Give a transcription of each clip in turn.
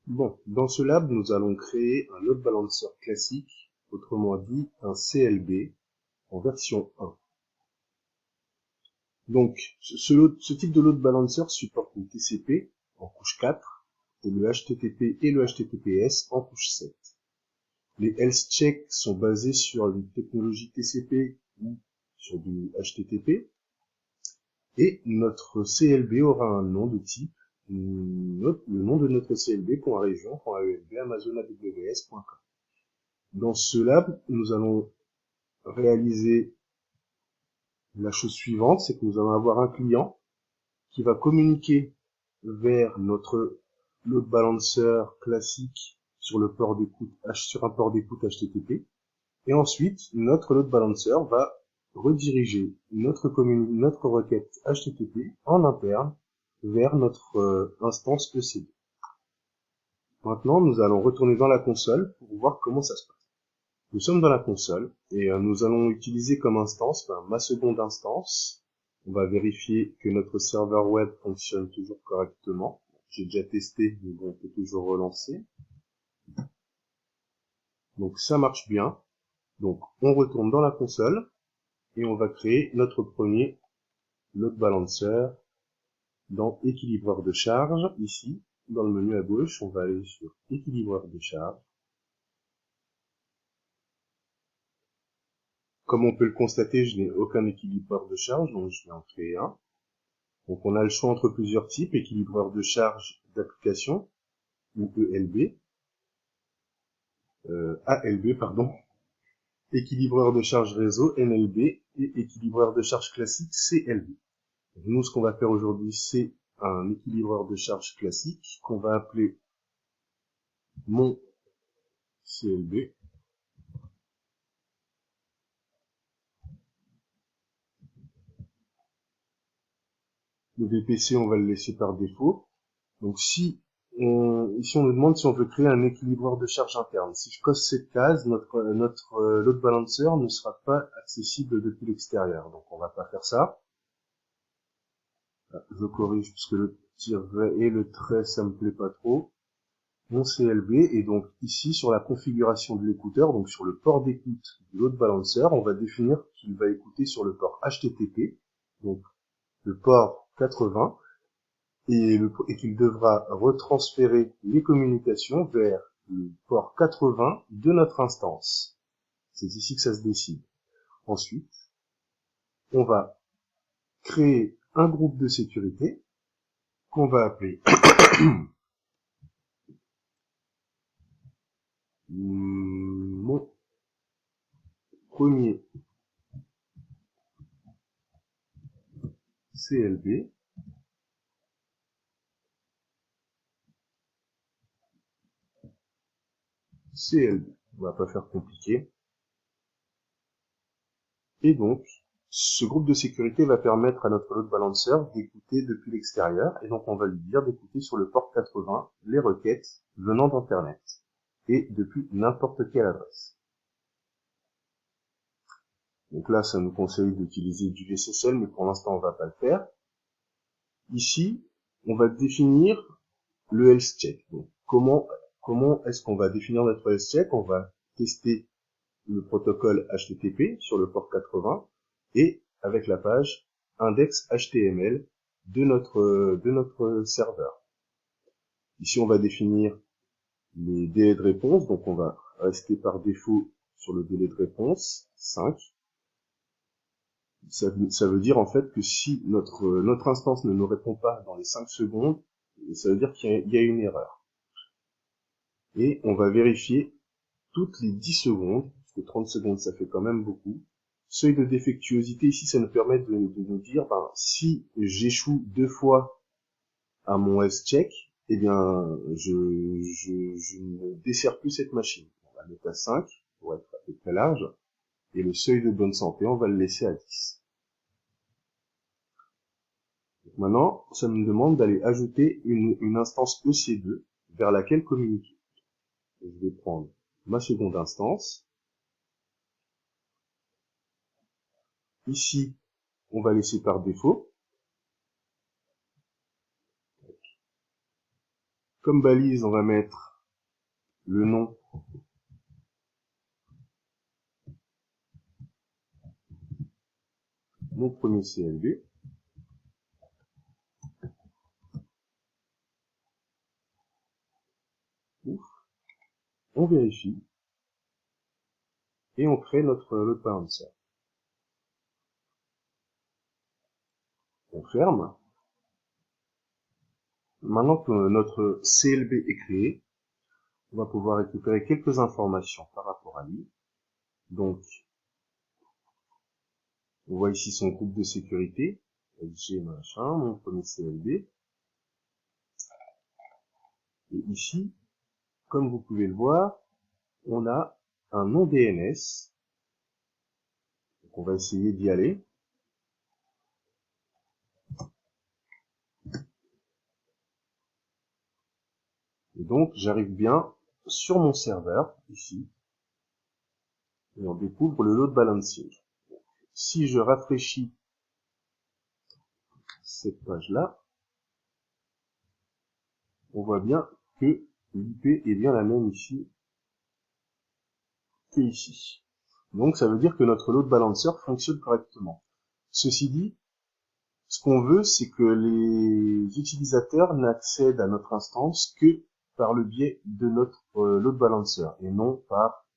Bon, dans ce lab, nous allons créer un load balancer classique, autrement dit un CLB en version 1. Donc, ce type de load balancer supporte le TCP en couche 4 et le HTTP et le HTTPS en couche 7. Les health checks sont basés sur une technologie TCP ou sur du HTTP et notre CLB aura un nom de type le nom de notre CLB.region.ELB amazonaws.com. Dans ce lab, nous allons réaliser la chose suivante, c'est que nous allons avoir un client qui va communiquer vers notre load balancer classique sur un port d'écoute HTTP. Et ensuite, notre load balancer va rediriger notre requête HTTP en interne vers notre instance EC2. Maintenant, nous allons retourner dans la console pour voir comment ça se passe. Nous sommes dans la console et nous allons utiliser comme instance ma seconde instance. On va vérifier que notre serveur web fonctionne toujours correctement. J'ai déjà testé, mais bon, on peut toujours relancer. Donc ça marche bien. Donc on retourne dans la console et on va créer notre premier load balancer dans équilibreur de charge. Ici, dans le menu à gauche, on va aller sur équilibreur de charge. Comme on peut le constater, je n'ai aucun équilibreur de charge, donc je vais en créer un. Donc on a le choix entre plusieurs types, équilibreur de charge d'application, ou ELB, ALB, pardon, équilibreur de charge réseau, NLB, et équilibreur de charge classique, CLB. Donc nous, ce qu'on va faire aujourd'hui, c'est un équilibreur de charge classique, qu'on va appeler mon CLB. Le VPC, on va le laisser par défaut. Donc ici, on nous demande si on veut créer un équilibreur de charge interne. Si je coche cette case, notre load balancer ne sera pas accessible depuis l'extérieur. Donc on va pas faire ça. Je corrige parce que le tiret et le trait, ça me plaît pas trop. Mon CLB, et donc ici sur la configuration de l'écouteur, donc sur le port d'écoute du load balancer, on va définir qu'il va écouter sur le port HTTP, donc le port 80, et qu'il devra retransférer les communications vers le port 80 de notre instance. C'est ici que ça se décide. Ensuite, on va créer un groupe de sécurité qu'on va appeler mon premier CLB. CLB. On va pas faire compliqué. Et donc, ce groupe de sécurité va permettre à notre load balancer d'écouter depuis l'extérieur, et donc on va lui dire d'écouter sur le port 80 les requêtes venant d'Internet, et depuis n'importe quelle adresse. Donc là, ça nous conseille d'utiliser du VSSL, mais pour l'instant, on va pas le faire. Ici, on va définir le health check. Donc, comment est-ce qu'on va définir notre health check? On va tester le protocole HTTP sur le port 80 et avec la page index HTML de notre serveur. Ici, on va définir les délais de réponse. Donc, on va rester par défaut sur le délai de réponse 5. Ça veut dire en fait que si notre instance ne nous répond pas dans les 5 secondes, ça veut dire qu'il y a une erreur. Et on va vérifier toutes les 10 secondes, parce que 30 secondes ça fait quand même beaucoup. Seuil de défectuosité, ici ça nous permet de nous dire, si j'échoue 2 fois à mon S-check, eh bien je ne desserre plus cette machine. On va le mettre à 5 pour être à peu près large, et le seuil de bonne santé, on va le laisser à 10. Maintenant, ça me demande d'aller ajouter une instance EC2 vers laquelle communiquer. Je vais prendre ma seconde instance. Ici, on va laisser par défaut. Comme balise, on va mettre le nom mon premier CLB. On vérifie et on crée notre load balancer. On ferme. Maintenant que notre CLB est créé, on va pouvoir récupérer quelques informations par rapport à lui. Donc, on voit ici son groupe de sécurité, LG machin, mon premier CLB. Et ici, comme vous pouvez le voir, on a un nom DNS. Donc on va essayer d'y aller. Et donc, j'arrive bien sur mon serveur, ici, et on découvre le load balancing. Si je rafraîchis cette page-là, on voit bien que l'IP est bien la même ici que ici. Donc ça veut dire que notre load balancer fonctionne correctement. Ceci dit, ce qu'on veut, c'est que les utilisateurs n'accèdent à notre instance que par le biais de notre load balancer et non par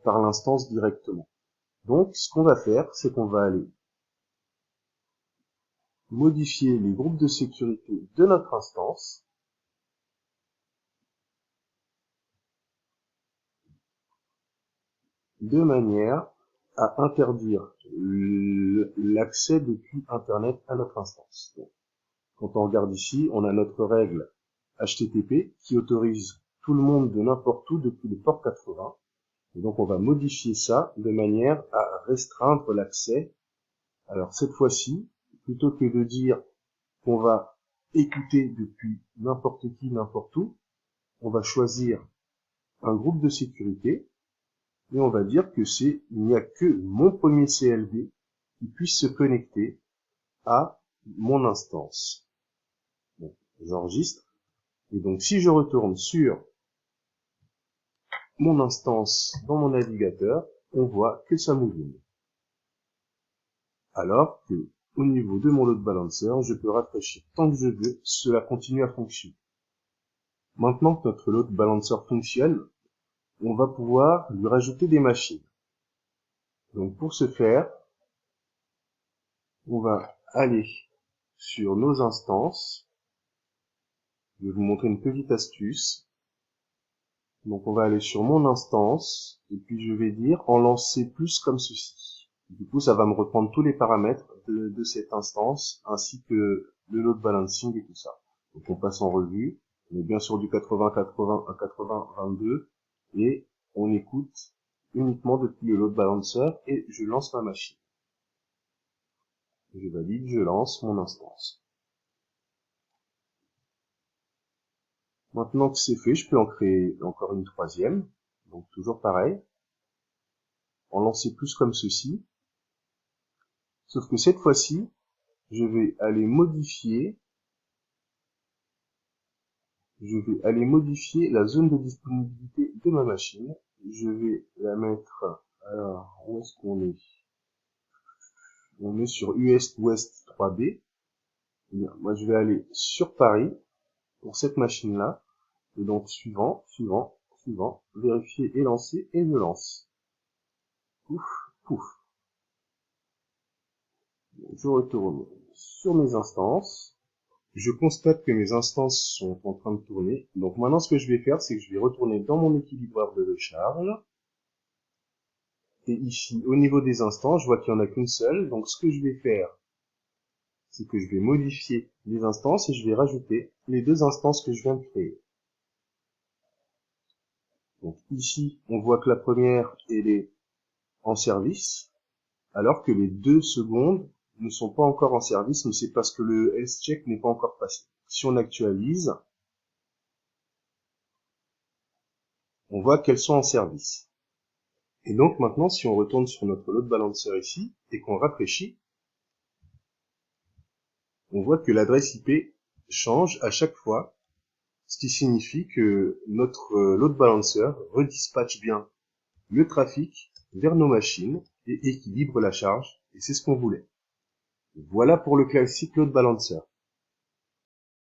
l'instance directement. Donc ce qu'on va faire, c'est qu'on va aller modifier les groupes de sécurité de notre instance de manière à interdire l'accès depuis Internet à notre instance. Donc, quand on regarde ici, on a notre règle HTTP qui autorise tout le monde de n'importe où depuis le port 80. Et donc on va modifier ça de manière à restreindre l'accès. Alors cette fois-ci, plutôt que de dire qu'on va écouter depuis n'importe qui, n'importe où, on va choisir un groupe de sécurité et on va dire que il n'y a que mon premier CLB qui puisse se connecter à mon instance. Donc, j'enregistre. Et donc, si je retourne sur mon instance dans mon navigateur, on voit que ça mouline. Alors que, au niveau de mon load balancer, je peux rafraîchir tant que je veux, cela continue à fonctionner. Maintenant que notre load balancer fonctionne, on va pouvoir lui rajouter des machines. Donc, pour ce faire, on va aller sur nos instances. Je vais vous montrer une petite astuce. Donc on va aller sur mon instance, et puis je vais dire en lancer plus comme ceci. Du coup, ça va me reprendre tous les paramètres de cette instance, ainsi que le load balancing et tout ça. Donc on passe en revue, on est bien sur du 80-80 à 80-22, et on écoute uniquement depuis le load balancer, et je lance ma machine. Je valide, je lance mon instance. Maintenant que c'est fait, je peux en créer encore une troisième. Donc toujours pareil. En lancer plus comme ceci. Sauf que cette fois-ci, je vais aller modifier la zone de disponibilité de ma machine. Je vais la mettre, alors, où est-ce qu'on est? On est sur Ouest 3B. Bien, moi je vais aller sur Paris pour cette machine-là. Et donc suivant, vérifier et lancer, et je lance. Pouf, pouf. Je retourne sur mes instances. Je constate que mes instances sont en train de tourner. Donc maintenant, ce que je vais faire, c'est que je vais retourner dans mon équilibreur de recharge. Et ici, au niveau des instances, je vois qu'il n'y en a qu'une seule. Donc ce que je vais faire, c'est que je vais modifier les instances et je vais rajouter les deux instances que je viens de créer. Donc ici, on voit que la première, elle est en service, alors que les deux secondes ne sont pas encore en service, mais c'est parce que le health check n'est pas encore passé. Si on actualise, on voit qu'elles sont en service. Et donc maintenant, si on retourne sur notre load balancer ici, et qu'on rafraîchit, on voit que l'adresse IP change à chaque fois ce qui signifie que notre load balancer redispatche bien le trafic vers nos machines et équilibre la charge, et c'est ce qu'on voulait. Voilà pour le classique load balancer.